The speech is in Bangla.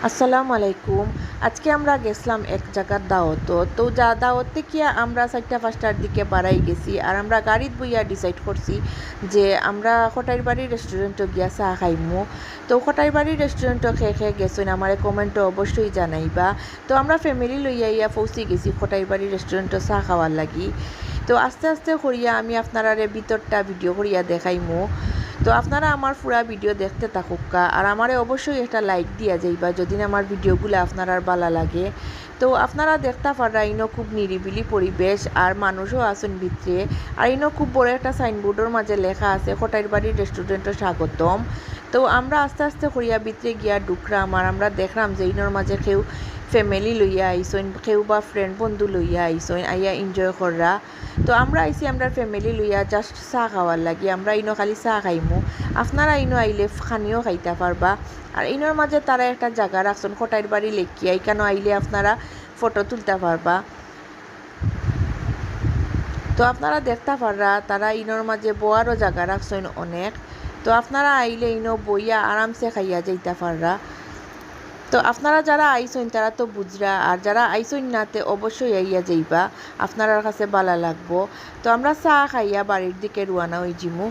আসসালামু আলাইকুম। আজকে আমরা গেছিলাম এক জায়গার দাওয়াত। তো যা দাওয়াতে গিয়া আমরা ৪টা-৫টার দিকে বাড়াই গেছি। আর আমরা গাড়িত বইয়া ডিসাইড করছি যে আমরা খটাইরবাড়ি রেস্টুরেন্টে গিয়া চাহ খাইমু। তো খটাইরবাড়ি রেস্টুরেন্টে খেয়ে খেয়ে গেছেন আমারে কমেন্টে অবশ্যই জানাইবা। তো আমরা ফ্যামিলি লইয়া ইয়া পৌঁছি গেছি খটাইরবাড়ি রেস্টুরেন্টে চাহ খাওয়ার লাগি। তো আস্তে আস্তে করিয়া আমি আপনারারে ভিতরটা ভিডিও করিয়া দেখাইমু। তো আপনারা আমার পুরা ভিডিও দেখতে থাকুকা আর আমারে অবশ্যই একটা লাইক দিয়া যাইবা যদি আমার ভিডিওগুলো আপনার ভালো লাগে। তো আপনারা দেখতে পারা ইনো খুব নিরিবিলি পরিবেশ আর মানুষও আছেন ভিতরে। আর ইনো খুব বড় একটা সাইনবোর্ডের মাঝে লেখা আছে খটাইরবাড়ি রেস্টুরেন্টে স্বাগতম। তো আমরা আস্তে আস্তে করিয়া ভিতরে গিয়া ঢুকরাম আর আমরা দেখলাম যে ইনোর মাঝে কেউ ফ্যামিলি লইয়া আইসইন, কেউ বা ফ্রেন্ড বন্ধু লইয়া আইসইন, আইয়া এনজয় কররা। তো আমরা আইসি আমরা ফ্যামিলি লইয়া জাস্ট চাহ খাওয়ার লাগি। আমরা ইনো খালি চাহ খাইমু, আপনারা ইনো আইলে খানিও খাইতে পারবা। আর ইনোর মাঝে তারা একটা জায়গা রাখছেন খটাইরবাড়ি লেখিয়া, এখানে আইলে আপনারা ফটো তুলতে পারবা। তো আপনারা দেখতে পাররা তারা ইনোর মাঝে বোয়ারও জায়গা রাখছেন অনেক। তো আপনারা আইলে ইনো বইয়া আরামসে খাইয়া যাইতে পাররা। তো আপনারা যারা আইসইন তারা তো বুঝরা, আর যারা আইসইন নাতে অবশ্যই আইয়া যাইবা, আপনার কাছে ভালো লাগবো। তো আমরা চা খাইয়া বাড়ির দিকে রওনা হই জিমু।